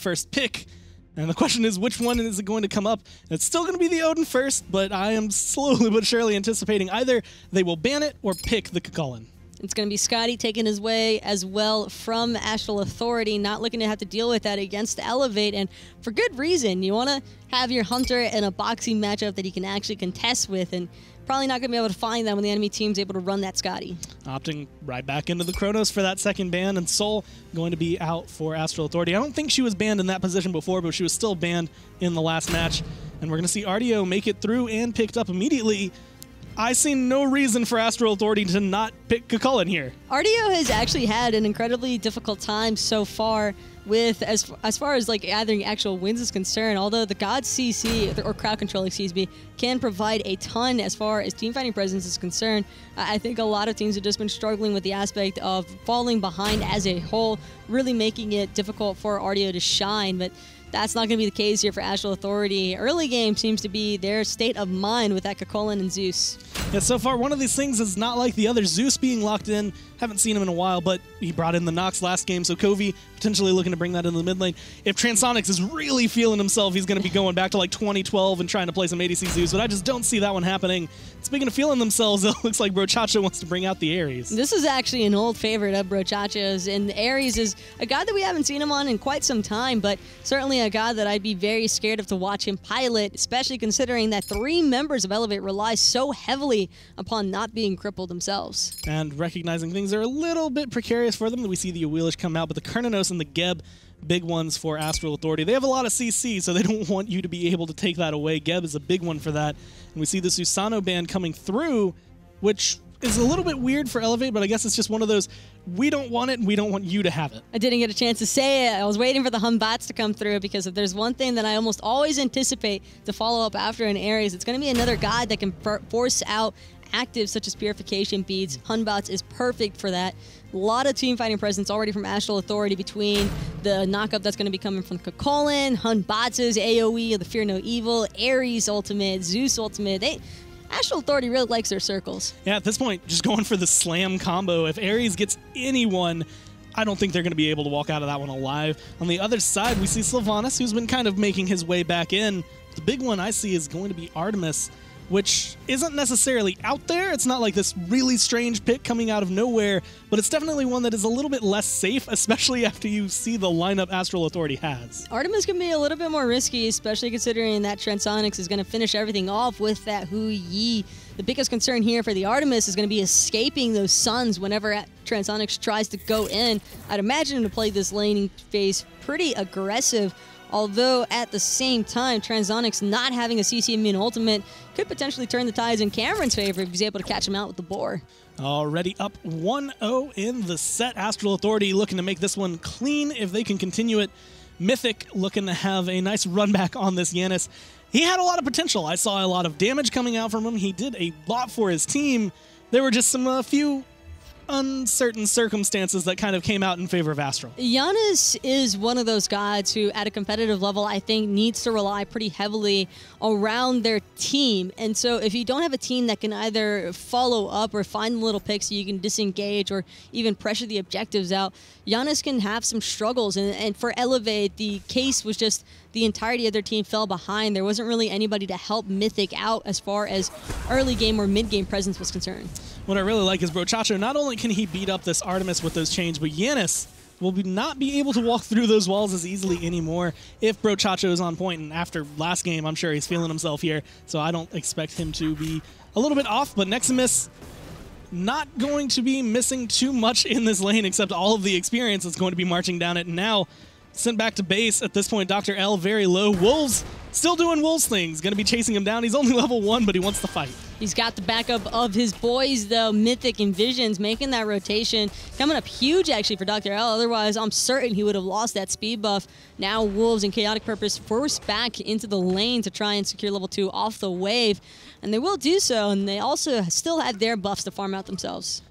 first pick. And the question is, which one is it going to come up? It's still going to be the Odin first, but I am slowly but surely anticipating either they will ban it or pick the Cucullin. It's going to be Scotty taking his way as well from Astral Authority, not looking to have to deal with that against Elevate, and for good reason. You want to have your Hunter in a boxing matchup that he can actually contest with, and probably not going to be able to find that when the enemy team's able to run that Scotty. Opting right back into the Chronos for that second ban, and Sol going to be out for Astral Authority. I don't think she was banned in that position before, but she was still banned in the last match. And we're going to see Artio make it through and picked up immediately. I see no reason for Astral Authority to not pick Cucullin here. Artio has actually had an incredibly difficult time so far with as far as like gathering actual wins is concerned, although the God CC, or crowd control, excuse me, can provide a ton as far as team fighting presence is concerned. I think a lot of teams have just been struggling with the aspect of falling behind as a whole, really making it difficult for Artio to shine, but that's not going to be the case here for Astral Authority. Early game seems to be their state of mind with that Cucullin and Zeus. Yeah, so far, one of these things is not like the other. Zeus being locked in, haven't seen him in a while, but he brought in the Nox last game, so Covey potentially looking to bring that into the mid lane. If Transonics is really feeling himself, he's going to be going back to like 2012 and trying to play some ADC Zeus, but I just don't see that one happening. Speaking of feeling themselves, it looks like Brochacho wants to bring out the Ares. This is actually an old favorite of Brochacho's, and Ares is a god that we haven't seen him on in quite some time, but certainly a god that I'd be very scared of to watch him pilot, especially considering that 3 members of Elevate rely so heavily upon not being crippled themselves. And recognizing things are a little bit precarious for them, we see the Awilish come out, but the Kernanos and the Geb, big ones for Astral Authority. They have a lot of CC, so they don't want you to be able to take that away. Geb is a big one for that. And we see the Susano ban coming through, which is a little bit weird for Elevate, but I guess it's just one of those, we don't want it and we don't want you to have it. I didn't get a chance to say it. I was waiting for the Humbats to come through, because if there's one thing that I almost always anticipate to follow up after an Ares, it's going to be another god that can force out actives such as Purification Beads. Humbats is perfect for that. A lot of team fighting presence already from Astral Authority between the knockup that's going to be coming from Cucullin, Humbats' AoE, the Fear No Evil, Ares ultimate, Zeus ultimate. Astral Authority really likes their circles. Yeah, at this point, just going for the slam combo. If Ares gets anyone, I don't think they're going to be able to walk out of that one alive. On the other side, we see Sylvanas, who's been kind of making his way back in. The big one I see is going to be Artemis, which isn't necessarily out there. It's not like this really strange pick coming out of nowhere, but it's definitely one that is a little bit less safe, especially after you see the lineup Astral Authority has. Artemis can be a little bit more risky, especially considering that Transonics is going to finish everything off with that Hu Yi. The biggest concern here for the Artemis is going to be escaping those Suns whenever Transonics tries to go in. I'd imagine him to play this laning phase pretty aggressive, although at the same time, Transonics not having a CC immune ultimate could potentially turn the tides in Cameron's favor if he's able to catch him out with the boar. Already up 1-0 in the set. Astral Authority looking to make this one clean if they can continue it. Mythic looking to have a nice run back on this Yanis. He had a lot of potential. I saw a lot of damage coming out from him. He did a lot for his team. There were just some few uncertain circumstances that kind of came out in favor of Astral. Giannis is one of those gods who, at a competitive level, I think needs to rely pretty heavily around their team. And so if you don't have a team that can either follow up or find little picks so you can disengage or even pressure the objectives out, Giannis can have some struggles. And for Elevate, the case was just the entirety of their team fell behind. There wasn't really anybody to help Mythic out as far as early game or mid game presence was concerned. What I really like is Brochacho, not only can he beat up this Artemis with those chains, but Yanis will not be able to walk through those walls as easily anymore if Brochacho is on point. And after last game, I'm sure he's feeling himself here, so I don't expect him to be a little bit off. But Neximus not going to be missing too much in this lane except all of the experience that's going to be marching down it. And now sent back to base. At this point, Dr. L very low. Wolves still doing Wolves things. Going to be chasing him down. He's only level 1, but he wants to fight. He's got the backup of his boys, though. Mythic and Visions making that rotation. Coming up huge, actually, for Dr. L. Otherwise, I'm certain he would have lost that speed buff. Now, Wolves and Chaotic Purpose forced back into the lane to try and secure level 2 off the wave. And they will do so, and they also still have their buffs to farm out themselves.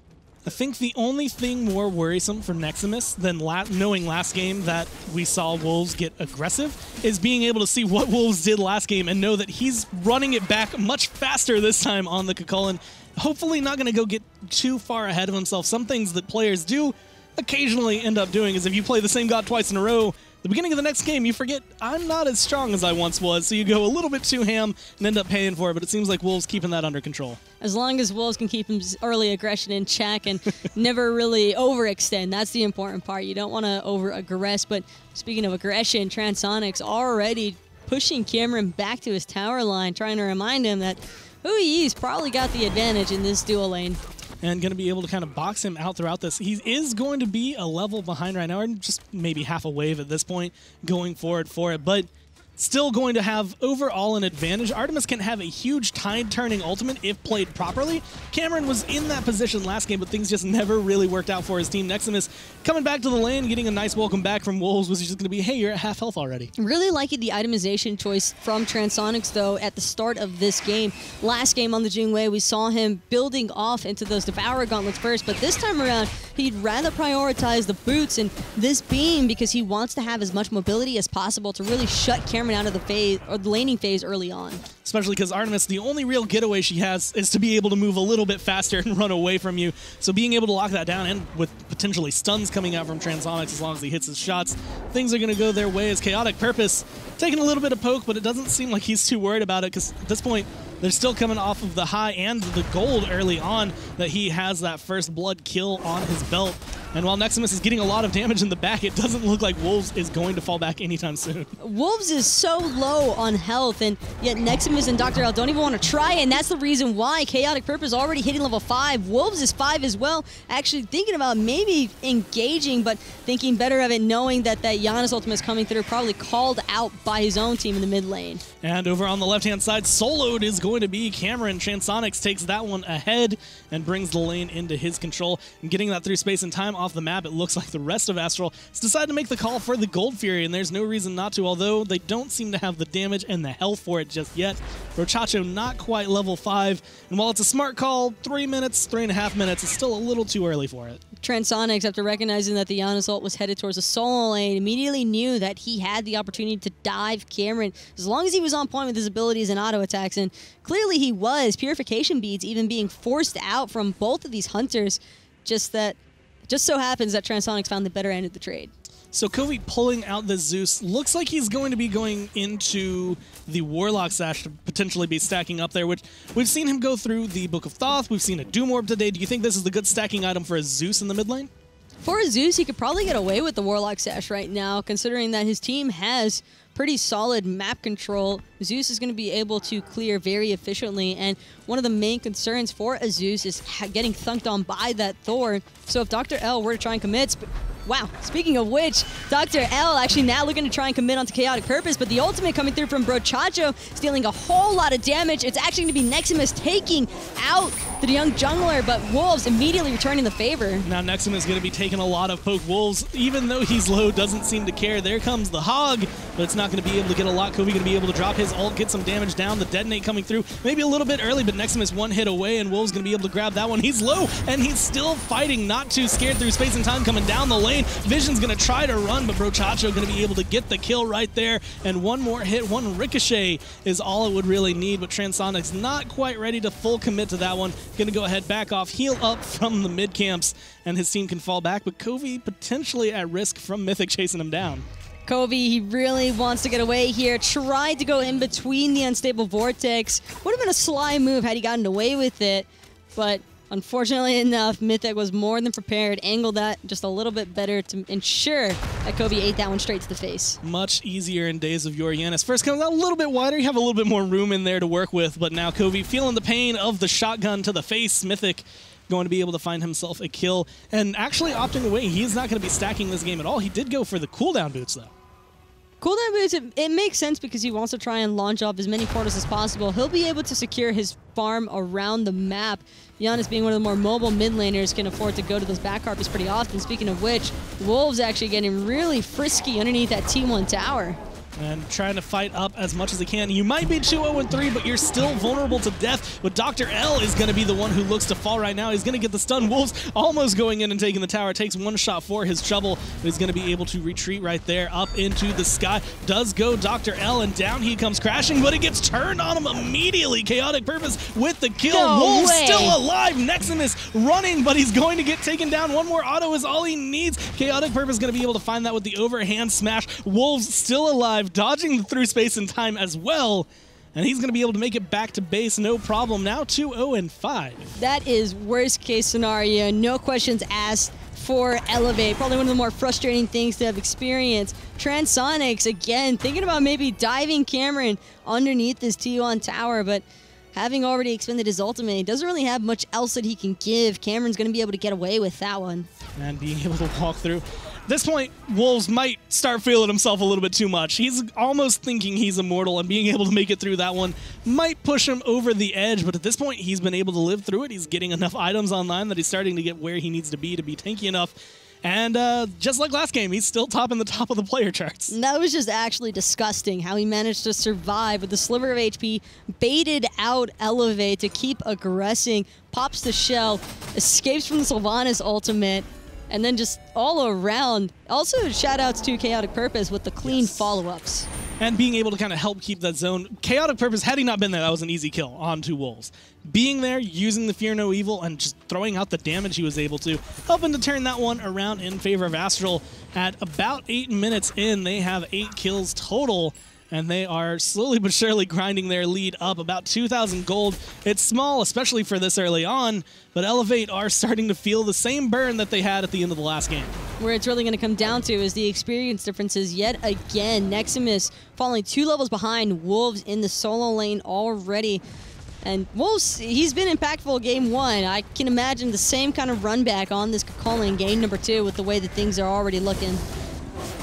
I think the only thing more worrisome for Neximus than knowing last game that we saw Wolves get aggressive is being able to see what Wolves did last game and know that he's running it back much faster this time on the Cucullin. Hopefully not going to go get too far ahead of himself. Some things that players do occasionally end up doing is if you play the same god twice in a row, The beginning of the next game, you forget I'm not as strong as I once was, so you go a little bit too ham and end up paying for it, but it seems like Wolves keeping that under control. As long as Wolves can keep his early aggression in check and never really overextend, that's the important part. You don't want to over-aggress, but speaking of aggression, Transonics already pushing Cameron back to his tower line, trying to remind him that Hui's probably got the advantage in this dual lane. And going to be able to kind of box him out throughout this. He is going to be a level behind right now, or just maybe half a wave at this point going forward for it, but still going to have overall an advantage. Artemis can have a huge tide-turning ultimate if played properly. Cameron was in that position last game, but things just never really worked out for his team. Neximus coming back to the lane, getting a nice welcome back from Wolves, was just going to be, hey, you're at half health already. Really liking the itemization choice from Transonics, though, at the start of this game. Last game on the Jingwei, we saw him building off into those Devourer Gauntlets first, but this time around, he'd rather prioritize the boots, and this being because he wants to have as much mobility as possible to really shut Cameron out of the phase or the laning phase early on. Especially because Artemis, the only real getaway she has is to be able to move a little bit faster and run away from you. So being able to lock that down, and with potentially stuns coming out from Transonics as long as he hits his shots, things are going to go their way as Chaotic Purpose taking a little bit of poke, but it doesn't seem like he's too worried about it because at this point, they're still coming off of the high and the gold early on that he has that first blood kill on his belt. And while Neximus is getting a lot of damage in the back, it doesn't look like Wolves is going to fall back anytime soon. Wolves is so low on health, and yet Neximus and Dr. L don't even want to try, and that's the reason why Chaotic Purpose already hitting level 5. Wolves is 5 as well, actually thinking about maybe engaging, but thinking better of it, knowing that that Giannis ultimate is coming through, probably called out by his own team in the mid lane. And over on the left-hand side, soloed is going to be Cameron. Transonics takes that one ahead and brings the lane into his control. And getting that through space and time off the map, it looks like the rest of Astral has decided to make the call for the Gold Fury, and there's no reason not to, although they don't seem to have the damage and the health for it just yet. Brochacho not quite level 5, and while it's a smart call, 3 minutes, 3.5 minutes, it's still a little too early for it. Transonics, after recognizing that the Giannis ult was headed towards the solo lane, immediately knew that he had the opportunity to dive Cameron as long as he was on point with his abilities and auto attacks, and clearly he was. Purification beads even being forced out from both of these hunters, just so happens that Transonics found the better end of the trade. So Covey pulling out the Zeus, looks like he's going to be going into the Warlock Sash to potentially be stacking up there, which we've seen him go through the Book of Thoth, we've seen a Doom Orb today. Do you think this is the good stacking item for a Zeus in the mid lane? For a Zeus, he could probably get away with the Warlock Sash right now, considering that his team has pretty solid map control. Zeus is going to be able to clear very efficiently, and one of the main concerns for a Zeus is getting thunked on by that Thor. So if Dr. L were to try and commit, wow, speaking of which, Dr. L actually now looking to try and commit onto Chaotic Purpose, but the ultimate coming through from Brochacho, stealing a whole lot of damage. It's actually going to be Neximus taking out the young jungler, but Wolves immediately returning the favor. Now Neximus is going to be taking a lot of poke. Wolves, even though he's low, doesn't seem to care. There comes the Hog, but it's not going to be able to get a lot. Kobe going to be able to drop his ult, get some damage down. The detonate coming through, maybe a little bit early, but Neximus one hit away, and Wolves going to be able to grab that one. He's low, and he's still fighting, not too scared through space and time coming down the lane. Vision's going to try to run, but Brochacho going to be able to get the kill right there, and one more hit, one ricochet is all it would really need, but Transonics not quite ready to full commit to that one. Going to go ahead, back off, heal up from the mid camps, and his team can fall back, but Covey potentially at risk from Mythic chasing him down. Covey, he really wants to get away here. Tried to go in between the Unstable Vortex. Would have been a sly move had he gotten away with it, but unfortunately enough, Mythic was more than prepared, angled that just a little bit better to ensure that Covey ate that one straight to the face. Much easier in Days of Yore. Giannis first comes out a little bit wider, you have a little bit more room in there to work with, but now Covey feeling the pain of the shotgun to the face. Mythic going to be able to find himself a kill, and actually opting away. He's not going to be stacking this game at all. He did go for the cooldown boots, though. Cooldown boots, it makes sense because he wants to try and launch off as many portals as possible. He'll be able to secure his farm around the map. Giannis, being one of the more mobile mid laners, can afford to go to those back carpets pretty often. Speaking of which, Wolves actually getting really frisky underneath that T1 tower. And trying to fight up as much as he can. You might be 2-0-3, but you're still vulnerable to death. But Dr. L is going to be the one who looks to fall right now. He's going to get the stun. Wolves almost going in and taking the tower. Takes one shot for his trouble. But he's going to be able to retreat right there up into the sky. Does go Dr. L, and down he comes crashing, but it gets turned on him immediately. Chaotic Purpose with the kill. No Wolves way. still alive. Neximus running, but he's going to get taken down. One more auto is all he needs. Chaotic Purpose is going to be able to find that with the overhand smash. Wolves still alive, dodging through space and time as well. And he's going to be able to make it back to base, no problem. Now 2-0-5. That is worst case scenario. No questions asked for Elevate. Probably one of the more frustrating things to have experienced. Transonics, again, thinking about maybe diving Cameron underneath this T1 tower, but having already expended his ultimate, he doesn't really have much else that he can give. Cameron's going to be able to get away with that one. And being able to walk through. At this point, Wolves might start feeling himself a little bit too much. He's almost thinking he's immortal, and being able to make it through that one might push him over the edge, but at this point, he's been able to live through it. He's getting enough items online that he's starting to get where he needs to be tanky enough. And just like last game, he's still topping the top of the player charts. And that was just actually disgusting how he managed to survive with a sliver of HP, baited out Elevate to keep aggressing, pops the shell, escapes from the Sylvanas ultimate, and then just all around. Also, shout-outs to Chaotic Purpose with the clean follow-ups. And being able to kind of help keep that zone. Chaotic Purpose, had he not been there, that was an easy kill onto Wolves. Being there, using the Fear No Evil, and just throwing out the damage he was able to, helping to turn that one around in favor of Astral. At about 8 minutes in, they have 8 kills total, and they are slowly but surely grinding their lead up. About 2,000 gold. It's small, especially for this early on, but Elevate are starting to feel the same burn that they had at the end of the last game. Where it's really going to come down to is the experience differences yet again. Neximus falling 2 levels behind Wolves in the solo lane already. And Wolves, he's been impactful game 1. I can imagine the same kind of run back on this Kakol in game number 2 with the way that things are already looking.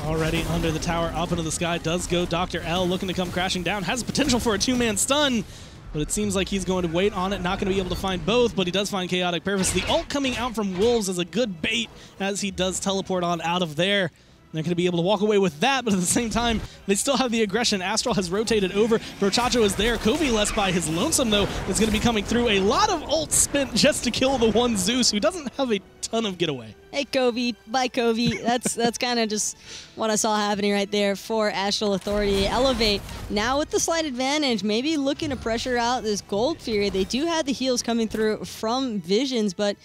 Already under the tower, up into the sky, does go Dr. L, looking to come crashing down. Has potential for a 2-man stun, but it seems like he's going to wait on it. Not going to be able to find both, but he does find Chaotic Purpose. The ult coming out from Wolves is a good bait as he does teleport on out of there. They're going to be able to walk away with that, but at the same time, they still have the aggression. Astral has rotated over. Brochacho is there. Kobe less by his lonesome, though, is going to be coming through. A lot of ults spent just to kill the one Zeus, who doesn't have a ton of getaway. Hey, Kobe. Bye, Kobe. That's kind of just what I saw happening right there for Astral Authority. Elevate now with the slight advantage, maybe looking to pressure out this Gold Fury. They do have the heals coming through from Visions, but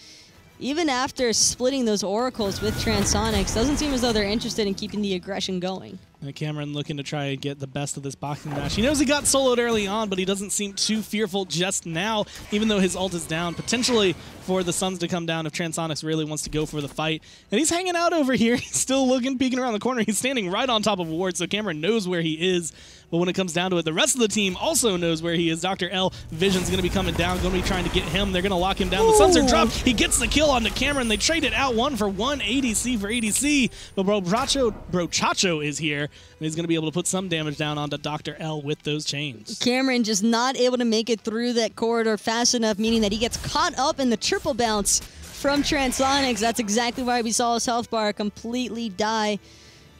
even after splitting those oracles with Transonics, doesn't seem as though they're interested in keeping the aggression going. And Cameron looking to try and get the best of this boxing match. He knows he got soloed early on, but he doesn't seem too fearful just now, even though his ult is down, potentially for the Suns to come down if Transonics really wants to go for the fight. And he's hanging out over here. He's still looking, peeking around the corner. He's standing right on top of Ward, so Cameron knows where he is. But when it comes down to it, the rest of the team also knows where he is. Dr. L, Vision's going to be coming down, going to be trying to get him. They're going to lock him down. The Suns are dropped. He gets the kill onto Cameron. They trade it out 1 for 1, ADC for ADC. But Brochacho is here, and he's going to be able to put some damage down onto Dr. L with those chains. Cameron just not able to make it through that corridor fast enough, meaning that he gets caught up in the triple bounce from Transonics. That's exactly why we saw his health bar completely die.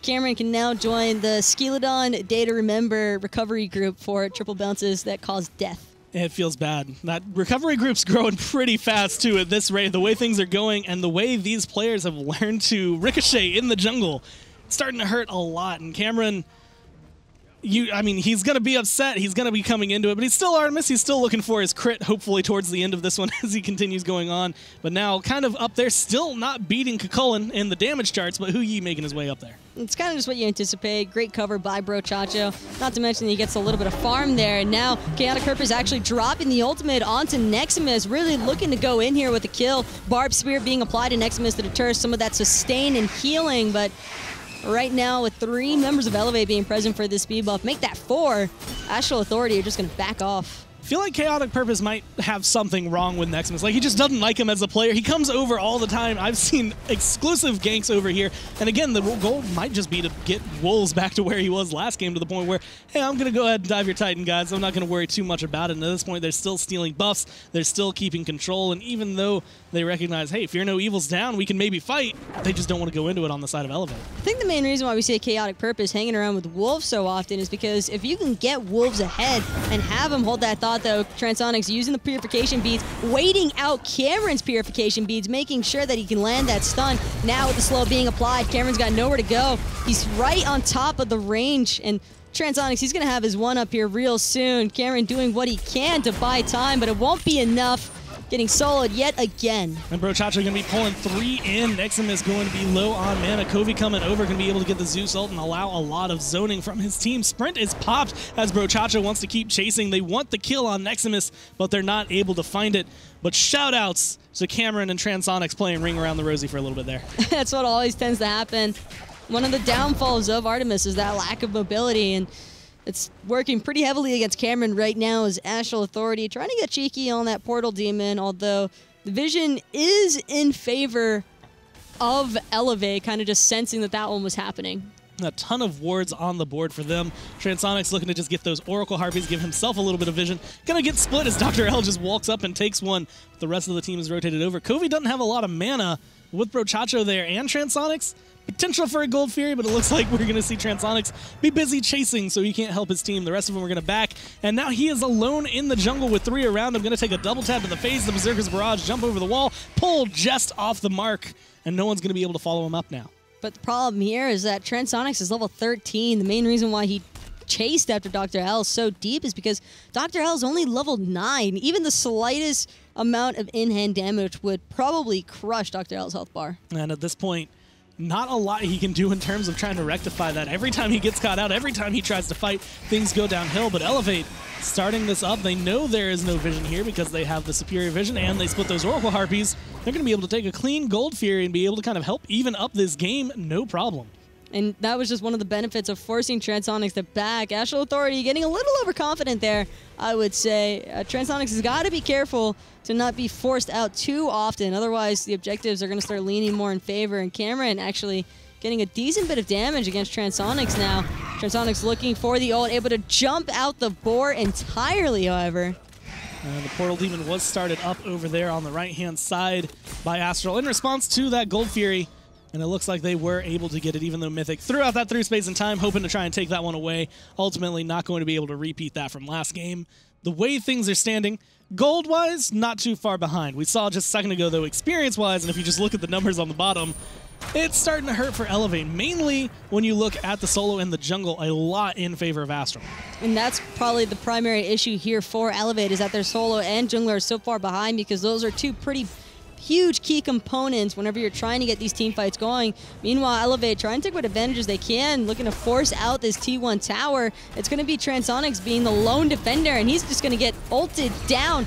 Cameron can now join the Skeleton Day to Remember recovery group for triple bounces that cause death. It feels bad. That recovery group's growing pretty fast, too, at this rate. The way things are going and the way these players have learned to ricochet in the jungle, it's starting to hurt a lot. And Cameron, he's going to be upset. He's going to be coming into it, but he's still Artemis. He's still looking for his crit, hopefully, towards the end of this one as he continues going on. But now, kind of up there, still not beating Kakulin in the damage charts, but Hu Yi making his way up there. It's kind of just what you anticipate. Great cover by Brochacho. Not to mention he gets a little bit of farm there. And now Chaotic Purpose actually dropping the ultimate onto Neximus, really looking to go in here with a kill. Barb Spear being applied to Neximus to deter some of that sustain and healing, but right now with 3 members of Elevate being present for this speed buff, make that 4. Astral Authority are just going to back off. I feel like Chaotic Purpose might have something wrong with Neximus. Like, he just doesn't like him as a player. He comes over all the time. I've seen exclusive ganks over here. And again, the goal might just be to get Wolves back to where he was last game, to the point where, hey, I'm going to go ahead and dive your Titan, guys. I'm not going to worry too much about it. And at this point, they're still stealing buffs. They're still keeping control. And even though they recognize, hey, Fear No Evil's down, we can maybe fight, they just don't want to go into it on the side of Elevate. I think the main reason why we see Chaotic Purpose hanging around with Wolves so often is because if you can get Wolves ahead and have him hold that thought spot, though. Transonics using the purification beads, waiting out Cameron's purification beads, making sure that he can land that stun. Now with the slow being applied, Cameron's got nowhere to go. He's right on top of the range, and Transonics, he's going to have his one up here real soon. Cameron doing what he can to buy time, but it won't be enough. Getting soloed yet again. And Brochacho going to be pulling 3 in. Nexum is going to be low on mana. Covey coming over, going to be able to get the Zeus ult and allow a lot of zoning from his team. Sprint is popped as Brochacho wants to keep chasing. They want the kill on Neximus, but they're not able to find it. But shout-outs to Cameron and Transonics playing Ring Around the Rosie for a little bit there. That's what always tends to happen. One of the downfalls of Artemis is that lack of mobility, and it's working pretty heavily against Cameron right now as Astral Authority trying to get cheeky on that Portal Demon, although the vision is in favor of Elevate, kind of just sensing that that one was happening. A ton of wards on the board for them. Transonics looking to just get those Oracle Harpies, give himself a little bit of vision. Gonna get split as Dr. L just walks up and takes one. The rest of the team is rotated over. Covey doesn't have a lot of mana with Brochacho there and Transonics. Potential for a Gold Fury, but it looks like we're going to see Transonics be busy chasing, so he can't help his team. The rest of them are going to back, and now he is alone in the jungle with 3 around him. Going to take a double tap in the face. The Berserker's Barrage, jump over the wall, pull just off the mark, and no one's going to be able to follow him up now. But the problem here is that Transonics is level 13. The main reason why he chased after Dr. L so deep is because Dr. L is only level 9. Even the slightest amount of in-hand damage would probably crush Dr. L's health bar. And at this point, not a lot he can do in terms of trying to rectify that. Every time he gets caught out, every time he tries to fight, things go downhill. But Elevate starting this up. They know there is no vision here because they have the superior vision and they split those Oracle Harpies. They're going to be able to take a clean Gold Fury and be able to kind of help even up this game, no problem. And that was just one of the benefits of forcing Transonics to back. Astral Authority getting a little overconfident there, I would say. Transonics has got to be careful to not be forced out too often. Otherwise, the objectives are going to start leaning more in favor. And Cameron actually getting a decent bit of damage against Transonics now. Transonics looking for the ult, able to jump out the board entirely, however. The Portal Demon was started up over there on the right-hand side by Astral in response to that Gold Fury. And it looks like they were able to get it, even though Mythic threw out that through space and time, hoping to try and take that one away. Ultimately, not going to be able to repeat that from last game. The way things are standing, gold-wise, not too far behind. We saw just a second ago, though, experience-wise, and if you just look at the numbers on the bottom, it's starting to hurt for Elevate, mainly when you look at the solo and the jungle, a lot in favor of Astral. And that's probably the primary issue here for Elevate, is that their solo and jungler are so far behind, because those are two pretty huge key components whenever you're trying to get these team fights going. Meanwhile, Elevate trying to take what advantages they can, looking to force out this T1 tower. It's going to be Transonics being the lone defender, and he's just going to get ulted down.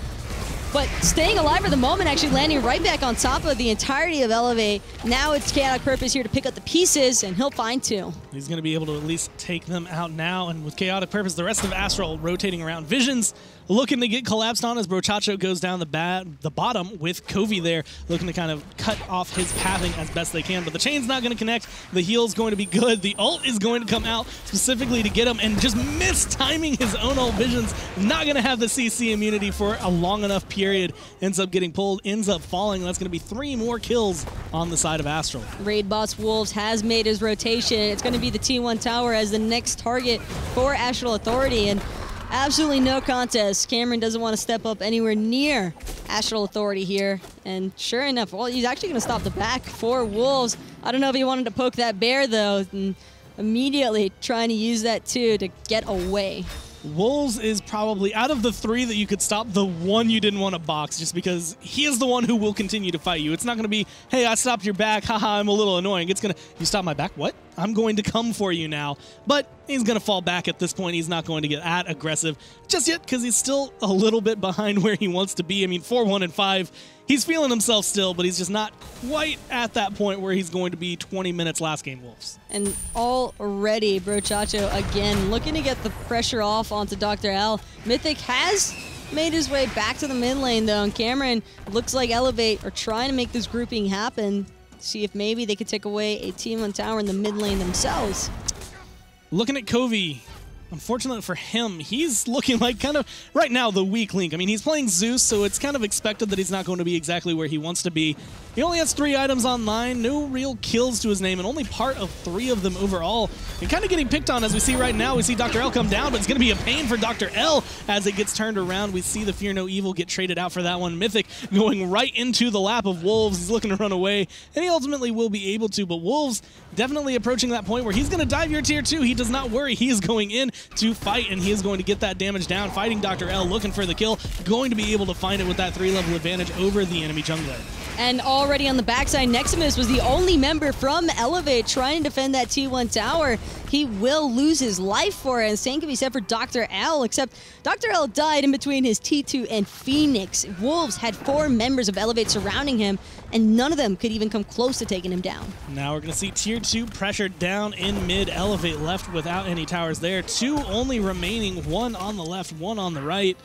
But staying alive for the moment, actually landing right back on top of the entirety of Elevate. Now it's Chaotic Purpose here to pick up the pieces, and he'll find 2. He's going to be able to at least take them out now, and with Chaotic Purpose, the rest of Astral rotating around. Visions looking to get collapsed on as Brochacho goes down the bottom with Covey there, looking to kind of cut off his pathing as best they can. But the chain's not going to connect. The heal's going to be good. The ult is going to come out specifically to get him, and just mistiming his own ult. Visions not going to have the CC immunity for a long enough period. Ends up getting pulled, ends up falling. That's going to be 3 more kills on the side of Astral. Raid Boss Wolves has made his rotation. It's going to be the T1 tower as the next target for Astral Authority, and absolutely no contest. Cameron doesn't want to step up anywhere near Astral Authority here. And sure enough, well, he's actually going to stop the back for Wolves. I don't know if he wanted to poke that bear, though, and immediately trying to use that, too, to get away. Wolves is probably, out of the 3 that you could stop, the one you didn't want to box, just because he is the one who will continue to fight you. It's not going to be, hey, I stopped your back, haha, I'm a little annoying. It's going to, you stopped my back? What? I'm going to come for you now. But he's going to fall back at this point. He's not going to get that aggressive just yet, because he's still a little bit behind where he wants to be. I mean, 4-1-5. He's feeling himself still, but he's just not quite at that point where he's going to be 20 minutes last game Wolves. And already, Brochacho again looking to get the pressure off onto Dr. L. Mythic has made his way back to the mid lane, though, and Cameron looks like Elevate are trying to make this grouping happen. See if maybe they could take away a T1 tower in the mid lane themselves. Looking at Covey, unfortunately for him, he's looking like kind of, right now, the weak link. I mean, he's playing Zeus, so it's kind of expected that he's not going to be exactly where he wants to be. He only has 3 items online, no real kills to his name, and only part of 3 of them overall. And kind of getting picked on as we see right now. We see Dr. L come down, but it's going to be a pain for Dr. L as it gets turned around. We see the Fear No Evil get traded out for that one. Mythic going right into the lap of Wolves. He's looking to run away, and he ultimately will be able to, but Wolves definitely approaching that point where he's going to dive your tier 2. He does not worry. He is going in to fight, and he is going to get that damage down. Fighting Dr. L, looking for the kill, going to be able to find it with that 3-level advantage over the enemy jungler. And already on the backside, Neximus was the only member from Elevate trying to defend that T1 tower. He will lose his life for it, and same can be said for Dr. L, except Dr. L died in between his T2 and Phoenix. Wolves had 4 members of Elevate surrounding him, and none of them could even come close to taking him down. Now we're going to see tier 2 pressured down in mid. Elevate left without any towers there. 2 only remaining, 1 on the left, 1 on the right.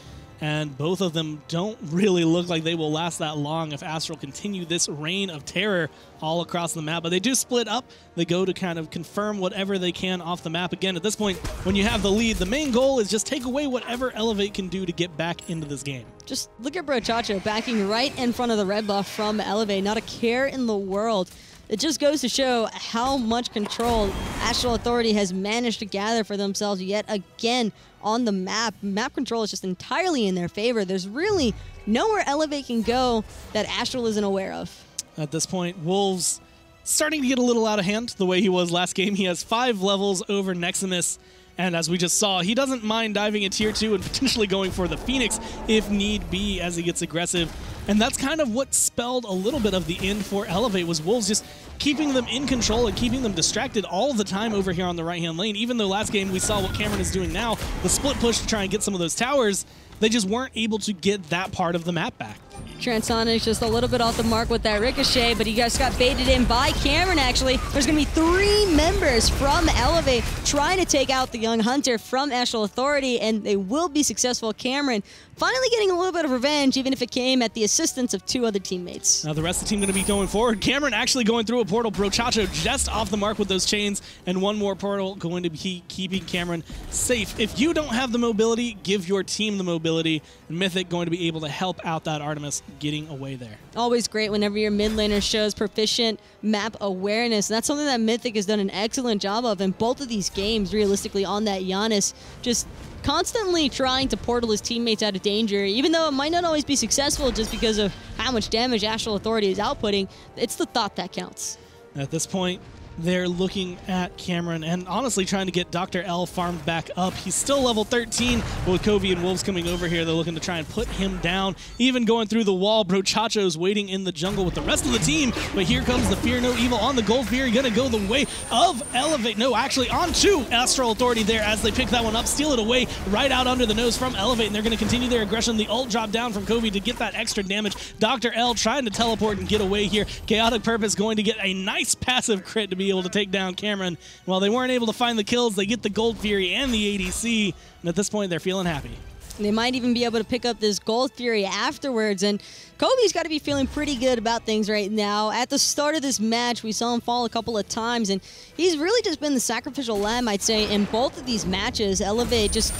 And both of them don't really look like they will last that long if Astral continue this reign of terror all across the map. But they do split up. They go to kind of confirm whatever they can off the map. Again, at this point, when you have the lead, the main goal is just take away whatever Elevate can do to get back into this game. Just look at Brochacho backing right in front of the red buff from Elevate. Not a care in the world. It just goes to show how much control Astral Authority has managed to gather for themselves yet again on the map. Map control is just entirely in their favor. There's really nowhere Elevate can go that Astral isn't aware of. At this point, Wolves starting to get a little out of hand the way he was last game. He has 5 levels over Neximus. And as we just saw, he doesn't mind diving in tier 2 and potentially going for the Phoenix if need be as he gets aggressive. And that's kind of what spelled a little bit of the end for Elevate, was Wolves just keeping them in control and keeping them distracted all the time over here on the right-hand lane. Even though last game we saw what Cameron is doing now, the split push to try and get some of those towers, they just weren't able to get that part of the map back. Transonic just a little bit off the mark with that ricochet, but he just got baited in by Cameron, actually. There's going to be 3 members from Elevate trying to take out the Young Hunter from Astral Authority, and they will be successful. Cameron finally getting a little bit of revenge, even if it came at the assistance of 2 other teammates. Now the rest of the team going to be going forward. Cameron actually going through a portal. Brochacho just off the mark with those chains, and 1 more portal going to be keeping Cameron safe. If you don't have the mobility, give your team the mobility. Mythic going to be able to help out that Artemis getting away there. Always great whenever your mid laner shows proficient map awareness. And that's something that Mythic has done an excellent job of in both of these games, realistically, on that Giannis. Just constantly trying to portal his teammates out of danger, even though it might not always be successful just because of how much damage Astral Authority is outputting. It's the thought that counts. At this point, they're looking at Cameron and honestly trying to get Dr. L farmed back up. He's still level 13, but with Covey and Wolves coming over here, they're looking to try and put him down. Even going through the wall, Brochacho's waiting in the jungle with the rest of the team, but here comes the Fear No Evil on the Gold Fury, gonna go the way of Elevate. No, actually onto Astral Authority there as they pick that one up, steal it away right out under the nose from Elevate, and they're gonna continue their aggression. The ult drop down from Covey to get that extra damage. Dr. L trying to teleport and get away here. Chaotic Purpose going to get a nice passive crit to be able to take down Cameron. While they weren't able to find the kills, they get the Gold Fury and the ADC, and at this point they're feeling happy. They might even be able to pick up this Gold Fury afterwards, and Kobe's got to be feeling pretty good about things right now. At the start of this match, we saw him fall a couple of times, and he's really just been the sacrificial lamb, I'd say, in both of these matches. Elevate just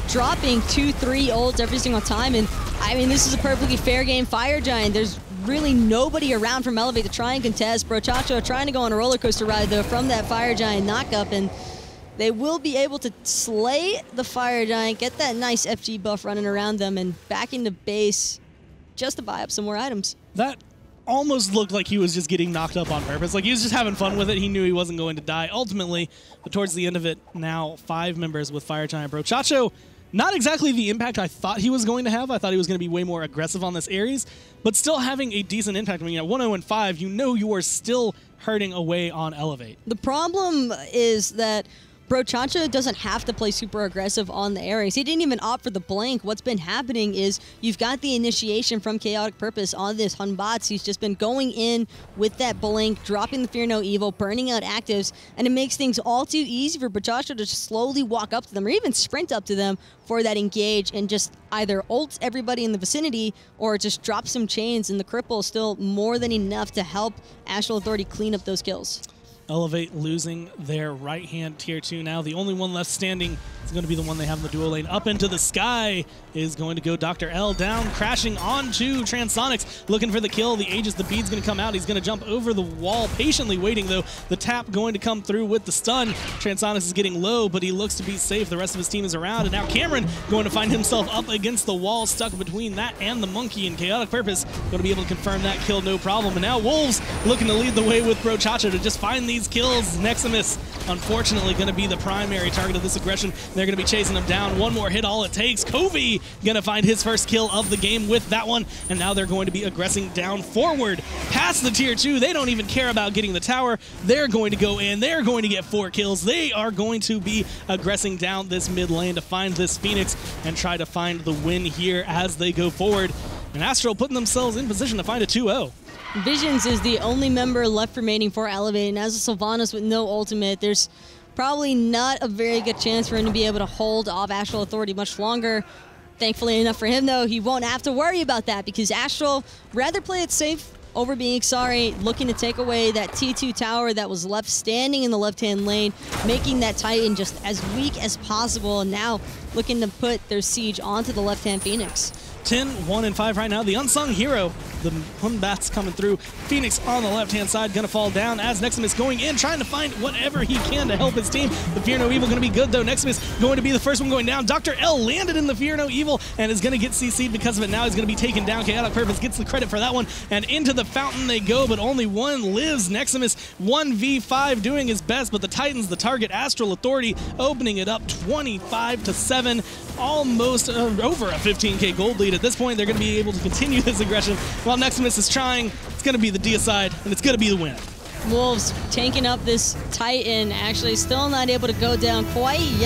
dropping 2-3 ults every single time, and I mean, this is a perfectly fair game. Fire Giant, there's really nobody around from Elevate to try and contest. Brochacho trying to go on a roller coaster ride, though, from that Fire Giant knockup, and they will be able to slay the Fire Giant, get that nice FG buff running around them, and back into base just to buy up some more items. That almost looked like he was just getting knocked up on purpose. Like, he was just having fun with it. He knew he wasn't going to die ultimately, but towards the end of it, now 5 members with Fire Giant. Brochacho, not exactly the impact I thought he was going to have. I thought he was going to be way more aggressive on this Ares, but still having a decent impact. I mean, at 1-0-5, you know you are still hurting away on Elevate. The problem is that Brochacho doesn't have to play super aggressive on the Ares. He didn't even opt for the blink. What's been happening is you've got the initiation from Chaotic Purpose on this Hunbots. He's just been going in with that blink, dropping the Fear No Evil, burning out actives, and it makes things all too easy for Brochacho to just slowly walk up to them or even sprint up to them for that engage and just either ult everybody in the vicinity or just drop some chains, and the cripple is still more than enough to help Astral Authority clean up those kills. Elevate losing their right-hand tier 2 now. The only one left standing It's going to be the one they have in the duo lane. Up into the sky is going to go Dr. L down, crashing onto Transonics, looking for the kill. The Aegis, the bead's going to come out. He's going to jump over the wall, patiently waiting, though. The tap going to come through with the stun. Transonics is getting low, but he looks to be safe. The rest of his team is around, and now Cameron going to find himself up against the wall, stuck between that and the monkey, and Chaotic Purpose going to be able to confirm that kill, no problem. And now Wolves looking to lead the way with Brochacho to just find these kills. Neximus, unfortunately, going to be the primary target of this aggression. They're going to be chasing him down. One more hit, all it takes. Covey going to find his first kill of the game with that one, and now they're going to be aggressing down forward past the tier 2. They don't even care about getting the tower. They're going to go in. They're going to get 4 kills. They are going to be aggressing down this mid lane to find this Phoenix and try to find the win here as they go forward. And Astral putting themselves in position to find a 2-0. Visions is the only member left remaining for Elevate, and as a Sylvanas with no ultimate, there's probably not a very good chance for him to be able to hold off Astral Authority much longer. Thankfully enough for him, though, he won't have to worry about that because Astral rather play it safe over being sorry, looking to take away that T2 tower that was left standing in the left-hand lane, making that Titan just as weak as possible, and now looking to put their siege onto the left-hand Phoenix. 10, 1, and 5 right now. The unsung hero, the Hunbats coming through. Phoenix on the left-hand side, gonna fall down as Neximus going in, trying to find whatever he can to help his team. The Fear No Evil gonna be good, though. Neximus going to be the first one going down. Dr. L landed in the Fear No Evil and is gonna get CC'd because of it. Now he's gonna be taken down. Chaotic Purpose gets the credit for that one, and into the fountain they go, but only one lives. Neximus 1v5 doing his best, but the Titans, the target, Astral Authority, opening it up 25-7, almost over a 15k gold lead. At this point, they're going to be able to continue this aggression while Neximus is trying. It's going to be the deicide, and it's going to be the win. Wolves tanking up this Titan, actually still not able to go down quite yet.